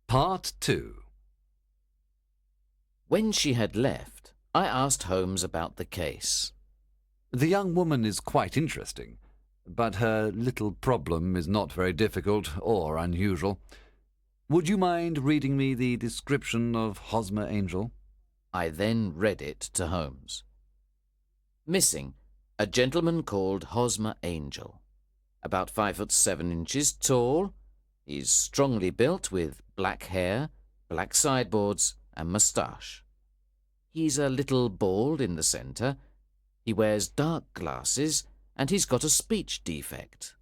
Part 2. When she had left, I asked Holmes about the case. The young woman is quite interesting, but her little problem is not very difficult or unusual. Would you mind reading me the description of Hosmer Angel? I then read it to Holmes. Missing, a gentleman called Hosmer Angel. About 5'7" tall. He's strongly built with black hair, black sideboards, and moustache. He's a little bald in the centre. He wears dark glasses, and he's got a speech defect.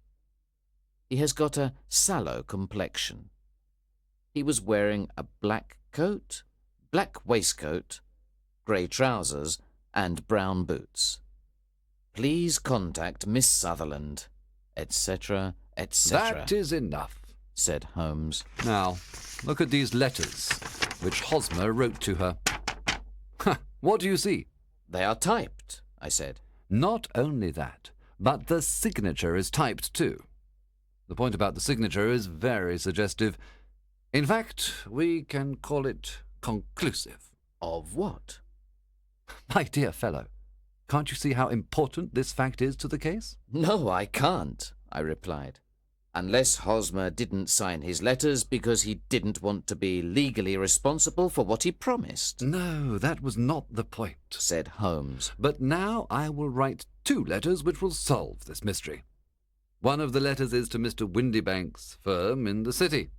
He has got a sallow complexion. He was wearing a black coat, black waistcoat, grey trousers, and brown boots. Please contact Miss Sutherland, etc., etc. That is enough, said Holmes. Now, look at these letters, which Hosmer wrote to her. What do you see? They are typed, I said. Not only that, but the signature is typed too. The point about the signature is very suggestive. In fact, we can call it conclusive. Of what? My dear fellow, can't you see how important this fact is to the case? No, I can't, I replied. Unless Hosmer didn't sign his letters because he didn't want to be legally responsible for what he promised. No, that was not the point, said Holmes. But now I will write 2 letters which will solve this mystery. One of the letters is to Mr. Windybank's firm in the city,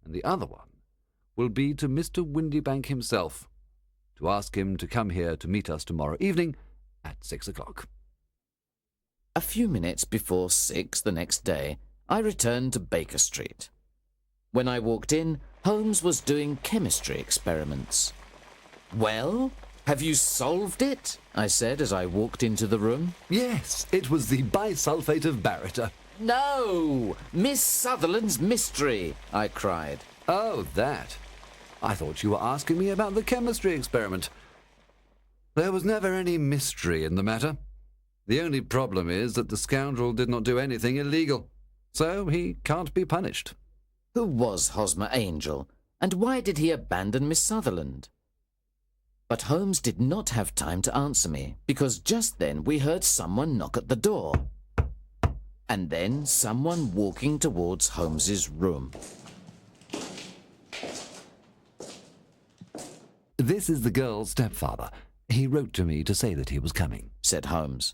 and the other one will be to Mr. Windybank himself, to ask him to come here to meet us tomorrow evening at 6 o'clock. A few minutes before 6 the next day, I returned to Baker Street. When I walked in, Holmes was doing chemistry experiments. Well, have you solved it? I said as I walked into the room. Yes, it was the bisulfate of baryta. No! Miss Sutherland's mystery, I cried. Oh, that. I thought you were asking me about the chemistry experiment. There was never any mystery in the matter. The only problem is that the scoundrel did not do anything illegal, so he can't be punished. Who was Hosmer Angel, and why did he abandon Miss Sutherland? But Holmes did not have time to answer me, because just then we heard someone knock at the door, and then someone walking towards Holmes's room. This is the girl's stepfather. He wrote to me to say that he was coming, said Holmes.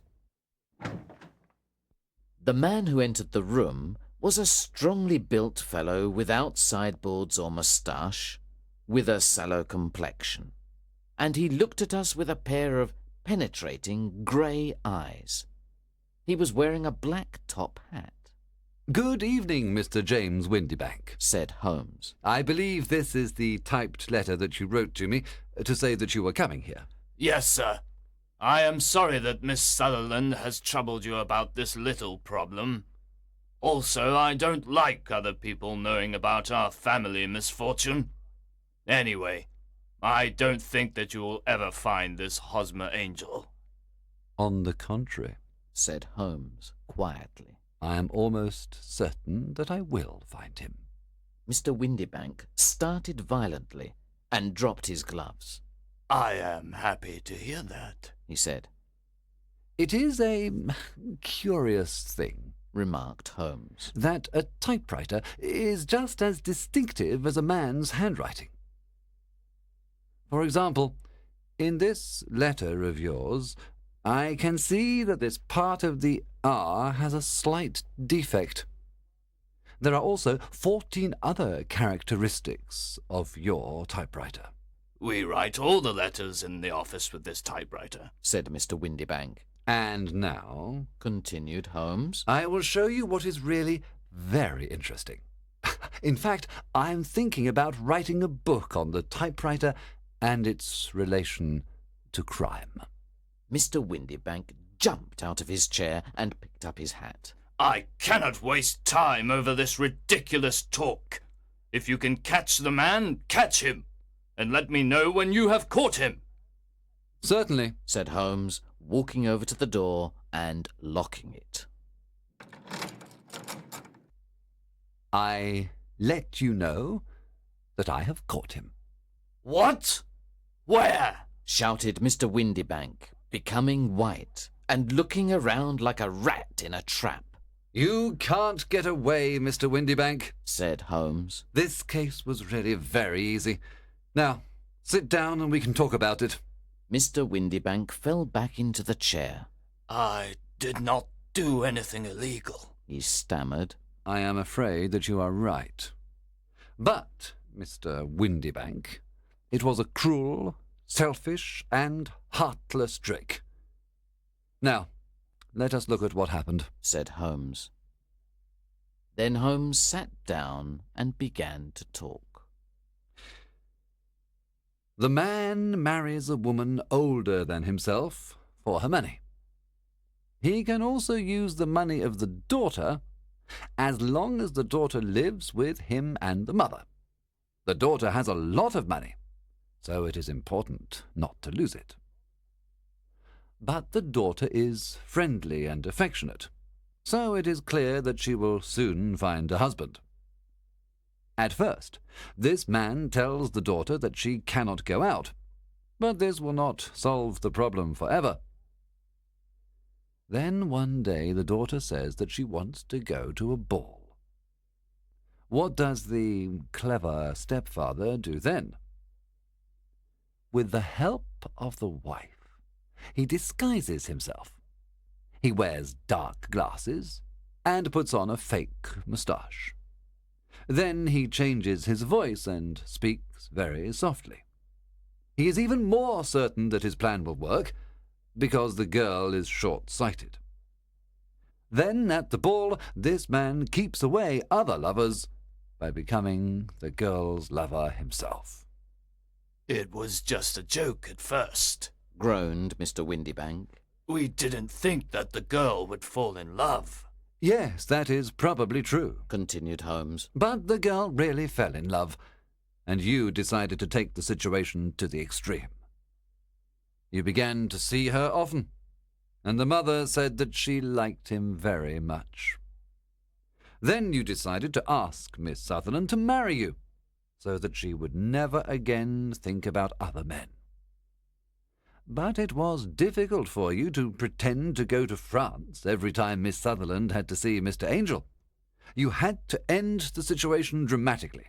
The man who entered the room was a strongly built fellow without sideboards or moustache, with a sallow complexion, and he looked at us with a pair of penetrating grey eyes. He was wearing a black top hat. Good evening, Mr. James Windybank, said Holmes. I believe this is the typed letter that you wrote to me to say that you were coming here. Yes, sir. I am sorry that Miss Sutherland has troubled you about this little problem. Also, I don't like other people knowing about our family misfortune. Anyway, I don't think that you will ever find this Hosmer Angel. On the contrary, said Holmes quietly. I am almost certain that I will find him. Mr. Windybank started violently and dropped his gloves. I am happy to hear that, he said. It is a curious thing, remarked Holmes, that a typewriter is just as distinctive as a man's handwriting. For example, in this letter of yours, I can see that this part of the R has a slight defect. There are also 14 other characteristics of your typewriter. We write all the letters in the office with this typewriter, said Mr. Windybank. And now, continued Holmes, I will show you what is really very interesting. In fact, I'm thinking about writing a book on the typewriter and its relation to crime. Mr. Windybank jumped out of his chair and picked up his hat. I cannot waste time over this ridiculous talk. If you can catch the man, catch him, and let me know when you have caught him. Certainly, said Holmes, walking over to the door and locking it. I let you know that I have caught him. What? Where? Shouted Mr. Windybank, becoming white and looking around like a rat in a trap. You can't get away, Mr. Windybank, said Holmes. This case was really very easy. Now, sit down and we can talk about it. Mr. Windybank fell back into the chair. I did not do anything illegal, he stammered. I am afraid that you are right. But, Mr. Windybank, it was a cruel, selfish, and heartless trick. Now, let us look at what happened, said Holmes. Then Holmes sat down and began to talk. The man marries a woman older than himself for her money. He can also use the money of the daughter as long as the daughter lives with him and the mother. The daughter has a lot of money, so it is important not to lose it. But the daughter is friendly and affectionate, so it is clear that she will soon find a husband. At first, this man tells the daughter that she cannot go out, but this will not solve the problem forever. Then one day the daughter says that she wants to go to a ball. What does the clever stepfather do then? With the help of the wife, he disguises himself. He wears dark glasses and puts on a fake moustache. Then he changes his voice and speaks very softly. He is even more certain that his plan will work because the girl is short-sighted. Then at the ball, this man keeps away other lovers by becoming the girl's lover himself. It was just a joke at first, groaned Mr. Windybank. We didn't think that the girl would fall in love. Yes, that is probably true, continued Holmes. But the girl really fell in love, and you decided to take the situation to the extreme. You began to see her often, and the mother said that she liked him very much. Then you decided to ask Miss Sutherland to marry you, so that she would never again think about other men. But it was difficult for you to pretend to go to France every time Miss Sutherland had to see Mr. Angel. You had to end the situation dramatically.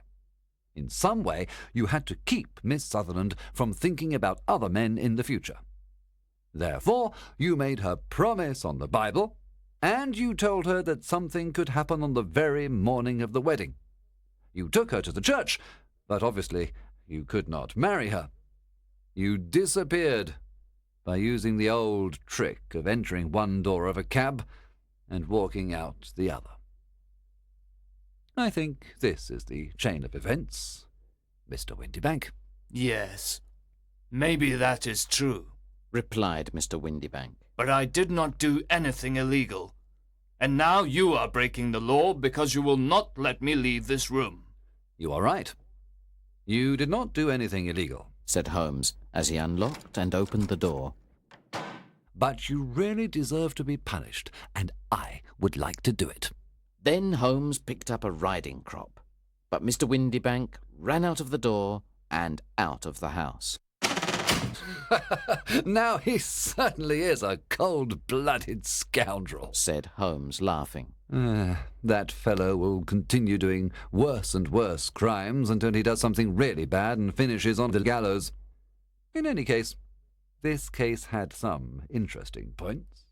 In some way, you had to keep Miss Sutherland from thinking about other men in the future. Therefore, you made her promise on the Bible, and you told her that something could happen on the very morning of the wedding. You took her to the church, but obviously you could not marry her. You disappeared by using the old trick of entering one door of a cab and walking out the other. I think this is the chain of events, Mr. Windybank. Yes, maybe that is true, replied Mr. Windybank. But I did not do anything illegal, and now you are breaking the law because you will not let me leave this room. You are right. You did not do anything illegal, said Holmes as he unlocked and opened the door. But you really deserve to be punished, and I would like to do it. Then Holmes picked up a riding crop, but Mr. Windybank ran out of the door and out of the house. Now he certainly is a cold-blooded scoundrel, said Holmes, laughing. That fellow will continue doing worse and worse crimes until he does something really bad and finishes on the gallows. In any case, this case had some interesting points.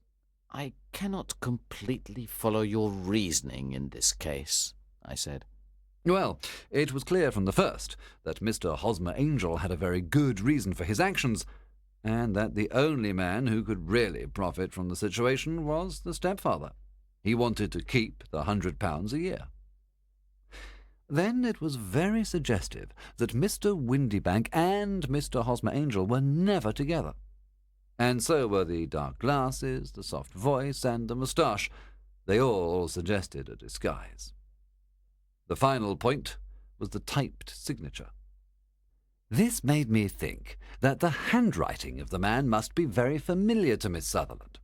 I cannot completely follow your reasoning in this case, I said. Well, it was clear from the first that Mr. Hosmer Angel had a very good reason for his actions, and that the only man who could really profit from the situation was the stepfather. He wanted to keep the £100 a year. Then it was very suggestive that Mr. Windybank and Mr. Hosmer Angel were never together. And so were the dark glasses, the soft voice, and the moustache. They all suggested a disguise. The final point was the typed signature. This made me think that the handwriting of the man must be very familiar to Miss Sutherland,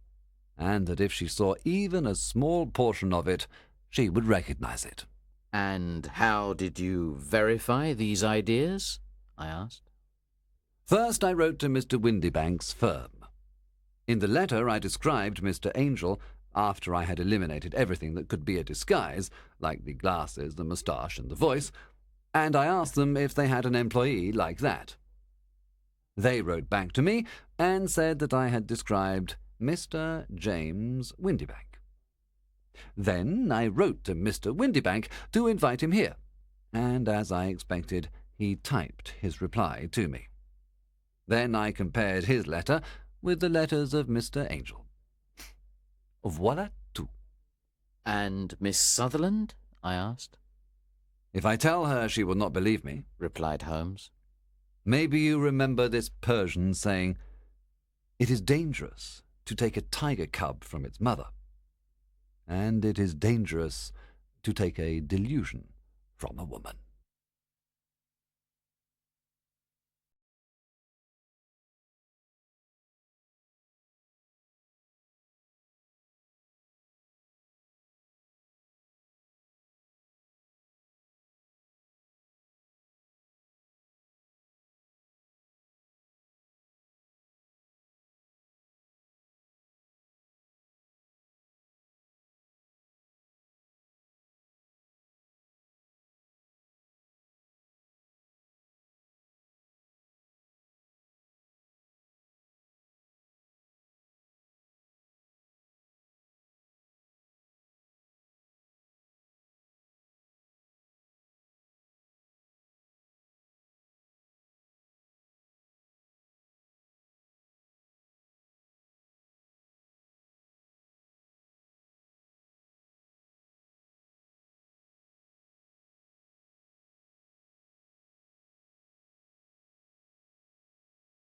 and that if she saw even a small portion of it, she would recognize it. And how did you verify these ideas? I asked. First, I wrote to Mr. Windybank's firm. In the letter, I described Mr. Angel after I had eliminated everything that could be a disguise, like the glasses, the moustache, and the voice, and I asked them if they had an employee like that. They wrote back to me and said that I had described Mr. James Windybank. Then I wrote to Mr. Windybank to invite him here, and as I expected, he typed his reply to me. Then I compared his letter with the letters of Mr. Angel. Voilà tout. And Miss Sutherland? I asked. If I tell her, she will not believe me, replied Holmes. Maybe you remember this Persian saying, "It is dangerous to take a tiger cub from its mother, and it is dangerous to take a delusion from a woman."